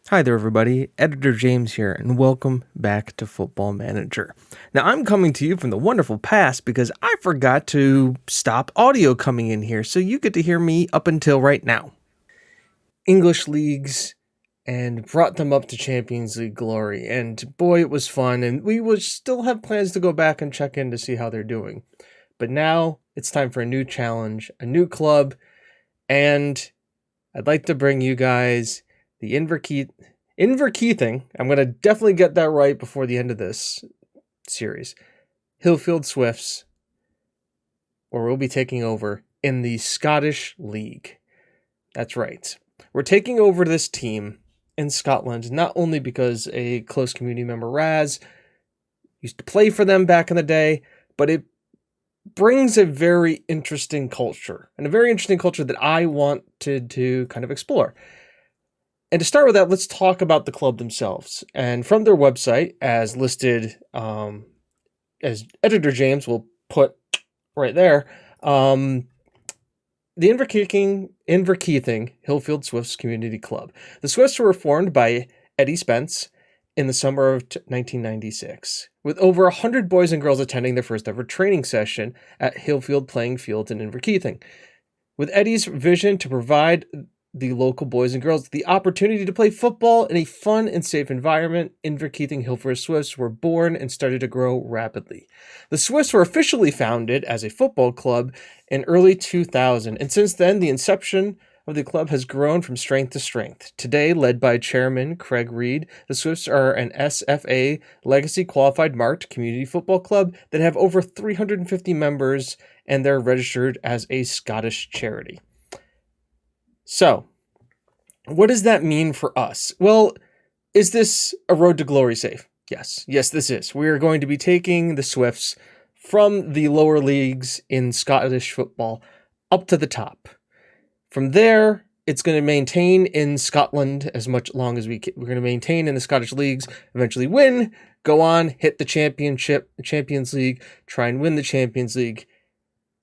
Hi there, everybody. Editor James here, and welcome back to Football Manager. Now, I'm coming to you from the wonderful past because I forgot to stop audio coming in here, so you get to hear me up until right now. English leagues and brought them up to Champions League glory, and boy, it was fun, and we will still have plans to go back and check in to see how they're doing. But now it's time for a new challenge, a new club, and I'd like to bring you guys the Inverkeithing, I'm going to definitely get that right before the end of this series, Hillfield Swifts, or we'll be taking over in the Scottish League. That's right. We're taking over this team in Scotland, not only because a close community member, Raz, used to play for them back in the day, but it brings a very interesting culture, and a very interesting culture that I wanted to kind of explore. And to start with that, let's talk about the club themselves. And from their website, as listed, as Editor James will put right there, the Inverkeithing Hillfield Swifts Community Club. The Swifts were formed by Eddie Spence in the summer of 1996, with over 100 boys and girls attending their first ever training session at Hillfield Playing Field in Inverkeithing. With Eddie's vision to provide the local boys and girls the opportunity to play football in a fun and safe environment, Inverkeithing Hillfield Swifts were born and started to grow rapidly. The Swifts were officially founded as a football club in early 2000, and since then, the inception of the club has grown from strength to strength. Today, led by Chairman Craig Reed, the Swifts are an SFA Legacy Qualified Marked community football club that have over 350 members, and they're registered as a Scottish charity. So, what does that mean for us? Well, is this a road to glory safe? Yes. Yes, this is. We are going to be taking the Swifts from the lower leagues in Scottish football up to the top. From there, it's going to maintain in Scotland as much long as we're going to maintain in the Scottish leagues, eventually win, go on, hit the Champions League, try and win the Champions League.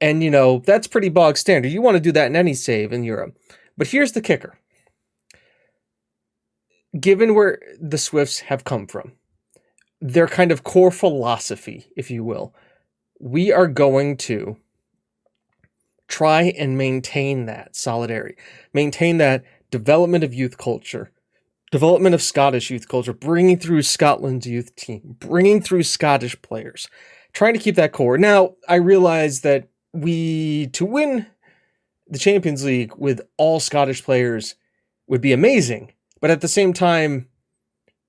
And, that's pretty bog standard. You want to do that in any save in Europe. But here's the kicker. Given where the Swifts have come from, their kind of core philosophy, if you will, we are going to try and maintain that solidarity, maintain that development of youth culture, development of Scottish youth culture, bringing through Scotland's youth team, bringing through Scottish players, trying to keep that core. Now, I realize that to win the Champions League with all Scottish players would be amazing, but at the same time,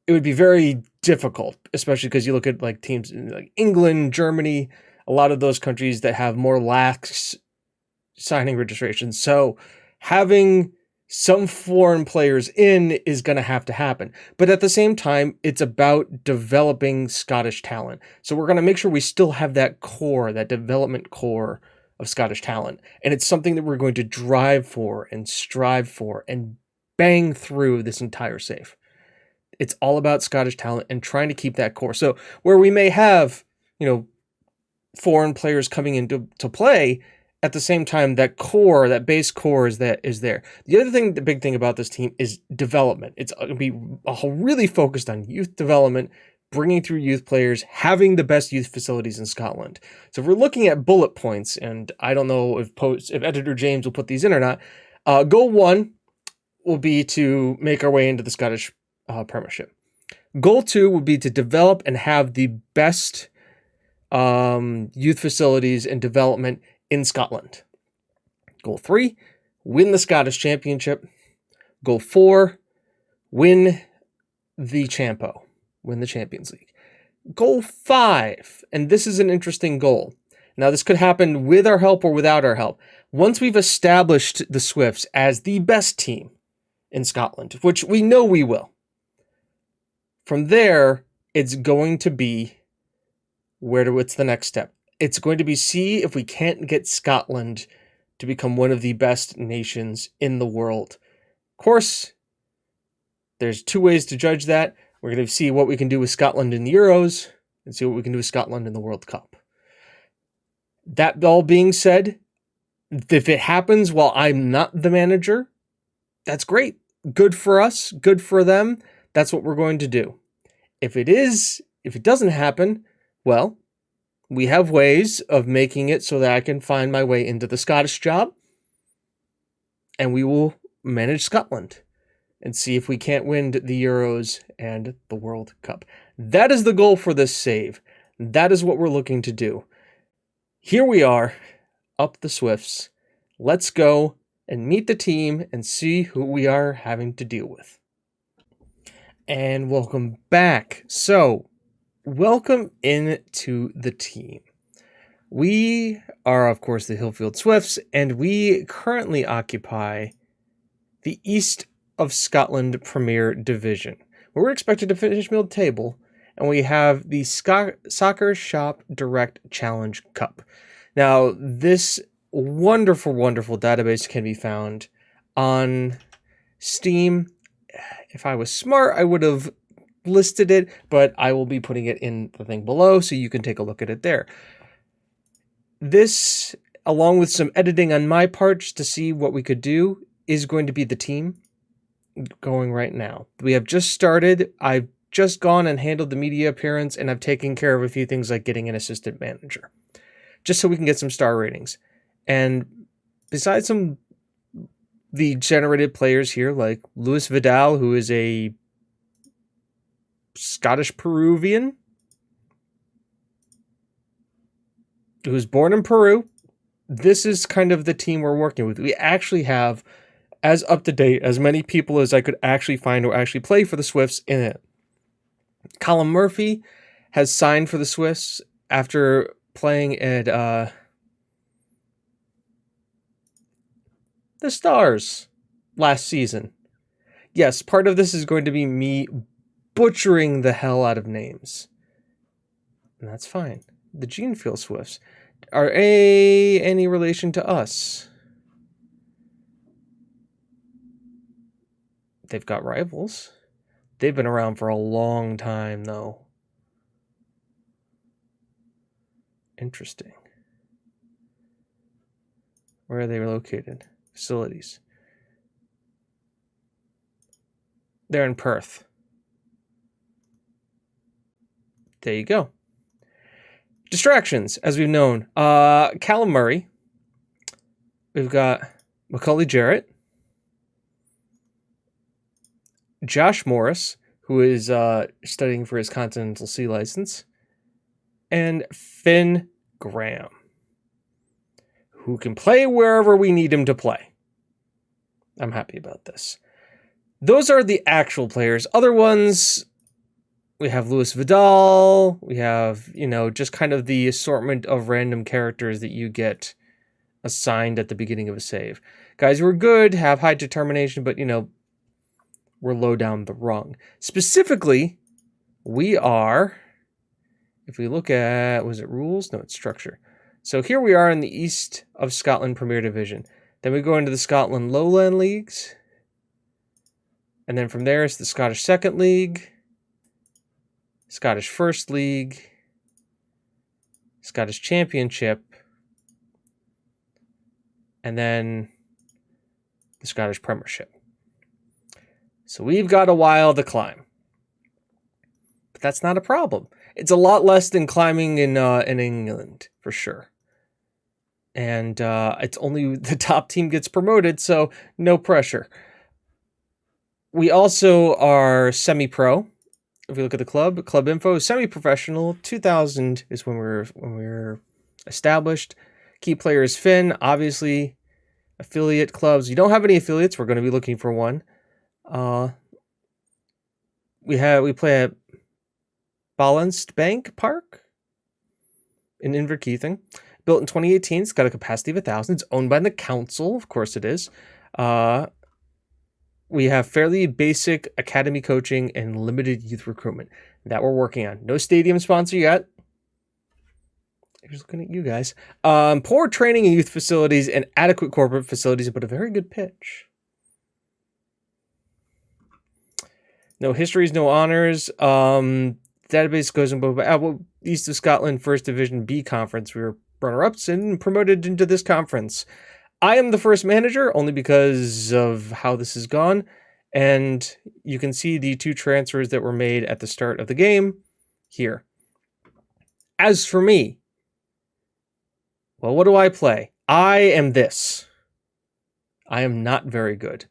it would be very difficult, especially because you look at like teams like England, Germany, a lot of those countries that have more lax signing registrations. So having some foreign players in is going to have to happen. But at the same time, it's about developing Scottish talent. So we're going to make sure we still have that core, that development core of Scottish talent. And it's something that we're going to drive for and strive for and bang through this entire save. It's all about Scottish talent and trying to keep that core. So where we may have, foreign players coming in to play, at the same time, that core, that base core is there. The other thing, the big thing about this team is development. It's going to be really focused on youth development, bringing through youth players, having the best youth facilities in Scotland. So if we're looking at bullet points, and I don't know if Editor James will put these in or not, goal 1 will be to make our way into the Scottish Premiership. Goal 2 would be to develop and have the best youth facilities and development in Scotland. Goal 3, win the Scottish Championship. Goal 4, win the Champions League. Goal 5, and this is an interesting goal. Now, this could happen with our help or without our help. Once we've established the Swifts as the best team in Scotland, which we know we will, from there, it's going to be what's the next step? It's going to be see if we can't get Scotland to become one of the best nations in the world. Of course, there's 2 ways to judge that. We're going to see what we can do with Scotland in the Euros and see what we can do with Scotland in the World Cup. That all being said, if it happens while I'm not the manager, that's great. Good for us, good for them. That's what we're going to do. If it doesn't happen, well, we have ways of making it so that I can find my way into the Scottish job, and we will manage Scotland and see if we can't win the Euros and the World Cup. That is the goal for this save. That is what we're looking to do. Here we are, up the Swifts. Let's go and meet the team and see who we are having to deal with. And welcome back. So, welcome into the team. We are, of course, the Hillfield Swifts, and we currently occupy the East of Scotland Premier Division, where we're expected to finish mid-table, and we have the Soccer Shop Direct Challenge Cup. Now, this wonderful, wonderful database can be found on Steam. If I was smart, I would have listed it, but I will be putting it in the thing below so you can take a look at it there. This, along with some editing on my part just to see what we could do, is going to be the team going right now. We have just started. I've just gone and handled the media appearance, and I've taken care of a few things like getting an assistant manager, just so we can get some star ratings. And besides the generated players here, like Luis Vidal, who is a Scottish Peruvian, who was born in Peru, this is kind of the team we're working with. We actually have as up to date as many people as I could actually find who actually play for the Swifts in it. Colin Murphy has signed for the Swifts after playing at the Stars last season. Yes, part of this is going to be me butchering the hell out of names. And that's fine. The Genefield Swifts are any relation to us? They've got rivals. They've been around for a long time, though. Interesting. Where are they located? Facilities. They're in Perth. There you go. Distractions, as we've known. Callum Murray. We've got Macaulay Jarrett. Josh Morris, who is studying for his Continental C license. And Finn Graham, who can play wherever we need him to play. I'm happy about this. Those are the actual players. Other ones, we have Luis Vidal. We have, just kind of the assortment of random characters that you get assigned at the beginning of a save. Guys who are good, have high determination, but, we're low down the rung. Specifically, we are, if we look at, was it rules? No, it's structure. So here we are in the East of Scotland Premier Division. Then we go into the Scotland Lowland Leagues. And then from there, it's the Scottish Second League, Scottish First League, Scottish Championship, and then the Scottish Premiership. So we've got a while to climb. But that's not a problem. It's a lot less than climbing in England, for sure. And it's only the top team gets promoted, so no pressure. We also are semi-pro. If we look at the club info, semi-professional. 2000 is when we were established. Key player is Finn. Obviously, affiliate clubs. You don't have any affiliates. We're going to be looking for one. We play at Balanced Bank Park in Inverkeithing. Built in 2018. It's got a capacity of 1,000. It's owned by the council. Of course it is. We have fairly basic academy coaching and limited youth recruitment that we're working on. No stadium sponsor yet. Here's looking at you guys. Poor training in youth facilities and adequate corporate facilities, but a very good pitch. No histories, no honors. Database goes in both. East of Scotland First Division B Conference. We were runner-ups and promoted into this conference. I am the first manager only because of how this has gone, And you can see the 2 transfers that were made at the start of the game here. As for me, well, what do I play? I am this. I am not very good.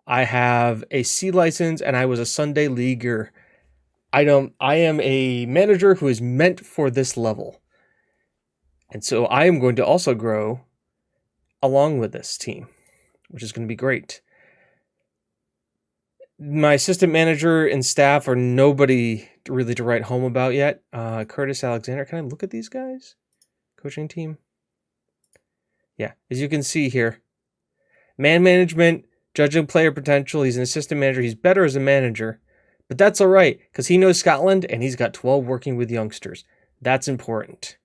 I have a C license and I was a Sunday leaguer. I am a manager who is meant for this level. And so I am going to also grow along with this team, which is going to be great. My assistant manager and staff are nobody really to write home about yet. Curtis Alexander, can I look at these guys? Coaching team? Yeah, as you can see here, man management, judging player potential. He's an assistant manager. He's better as a manager, but that's all right because he knows Scotland and he's got 12 working with youngsters. That's important.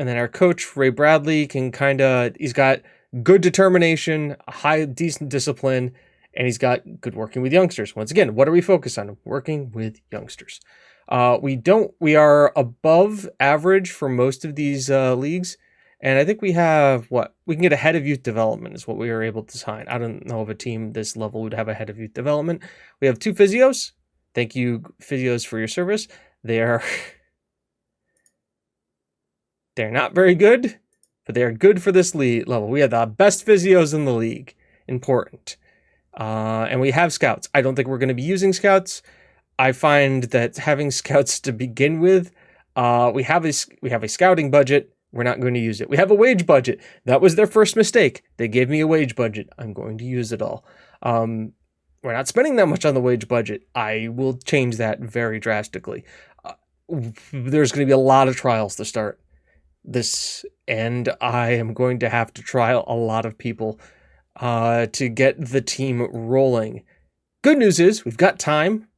And then our coach, Ray Bradley, he's got good determination, high, decent discipline, and he's got good working with youngsters. Once again, what are we focused on? Working with youngsters. We are above average for most of these leagues. And I think we have we can get a head of youth development is what we were able to sign. I don't know if a team this level would have a head of youth development. We have 2 physios. Thank you, physios, for your service. They're not very good, but they are good for this level. We have the best physios in the league. Important. And we have scouts. I don't think we're going to be using scouts. I find that having scouts to begin with, we have a scouting budget. We're not going to use it. We have a wage budget. That was their first mistake. They gave me a wage budget. I'm going to use it all. We're not spending that much on the wage budget. I will change that very drastically. There's going to be a lot of trials to start this, and I am going to have to trial a lot of people to get the team rolling. Good news is we've got time.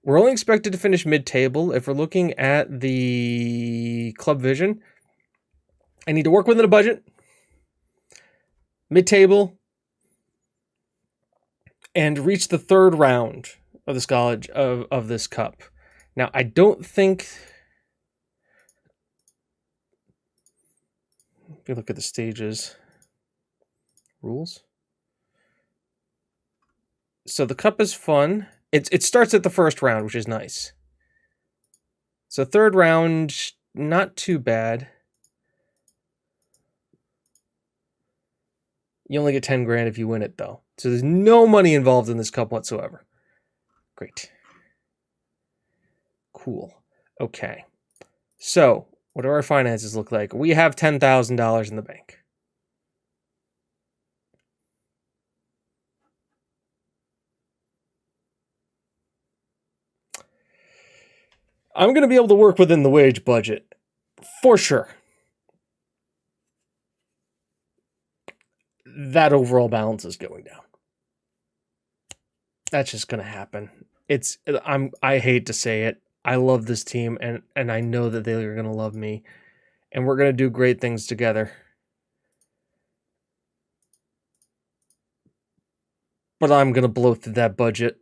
We're only expected to finish mid-table. If we're looking at the club vision, I need to work within a budget, mid-table, and reach the 3rd round of this college of this cup. Now, I don't think, if you look at the stages rules. So the cup is fun. It starts at the 1st round, which is nice. So 3rd round, not too bad. You only get 10 grand if you win it, though. So there's no money involved in this cup whatsoever. Great. Cool. Okay. So what do our finances look like? We have $10,000 in the bank. I'm going to be able to work within the wage budget, for sure. That overall balance is going down. That's just going to happen. I hate to say it. I love this team, and I know that they are going to love me, and we're going to do great things together. But I'm going to blow through that budget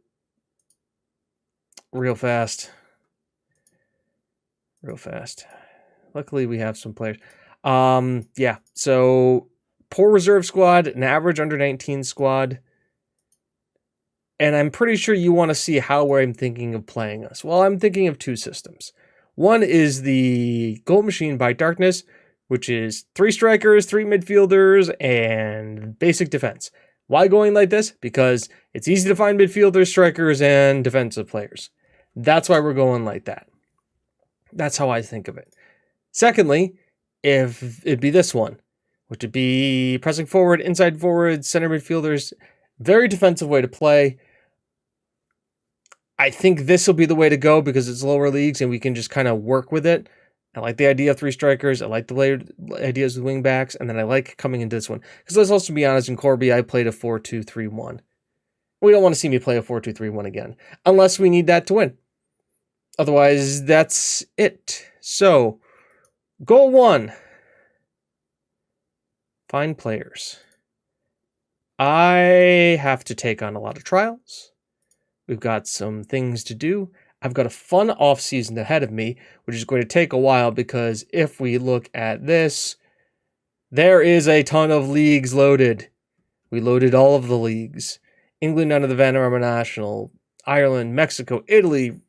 real fast. Luckily, we have some players. Yeah, so poor reserve squad, an average under 19 squad. And I'm pretty sure you want to see how I'm thinking of playing us. Well, I'm thinking of 2 systems. One is the Goal Machine by Darkness, which is 3 strikers, 3 midfielders, and basic defense. Why going like this? Because it's easy to find midfielders, strikers, and defensive players. That's why we're going like that. That's how I think of it. Secondly, if it'd be this one, which would be pressing forward, inside forward, center midfielders, very defensive way to play. I think this will be the way to go because it's lower leagues and we can just kind of work with it. I like the idea of 3 strikers. I like the layered ideas with wing backs. And then I like coming into this one. Because let's also be honest, in Corby, I played a 4-2-3-1. We don't want to see me play a 4-2-3-1 again. Unless we need that to win. Otherwise, that's it. So, goal 1. Find players. I have to take on a lot of trials. We've got some things to do. I've got a fun off season ahead of me, which is going to take a while because if we look at this, there is a ton of leagues loaded. We loaded all of the leagues. England under the Vanarama National, Ireland, Mexico, Italy,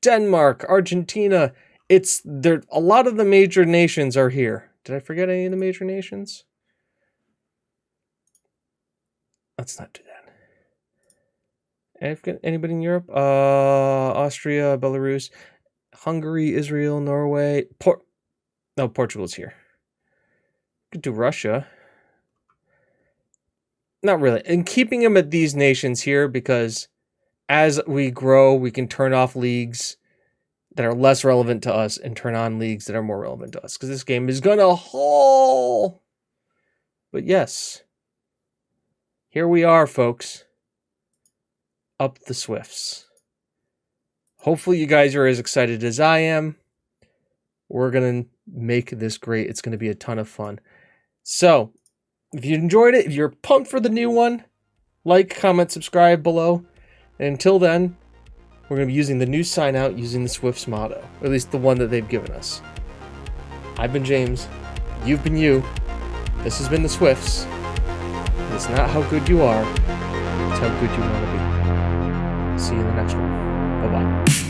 Denmark, Argentina. A lot of the major nations are here. Did I forget any of the major nations? Let's not do that. Anybody in Europe? Austria, Belarus, Hungary, Israel, Norway, Portugal's here. Could do Russia. Not really. And keeping them at these nations here because as we grow, we can turn off leagues that are less relevant to us and turn on leagues that are more relevant to us because this game is gonna haul. But yes, here we are, folks. Up the Swifts. Hopefully you guys are as excited as I am. We're going to make this great. It's going to be a ton of fun. So, if you enjoyed it, if you're pumped for the new one, like, comment, subscribe below. And until then, we're going to be using the new sign out using the Swifts motto. Or at least the one that they've given us. I've been James. You've been you. This has been the Swifts. And it's not how good you are. It's how good you want to be. See you in the next one. Bye-bye.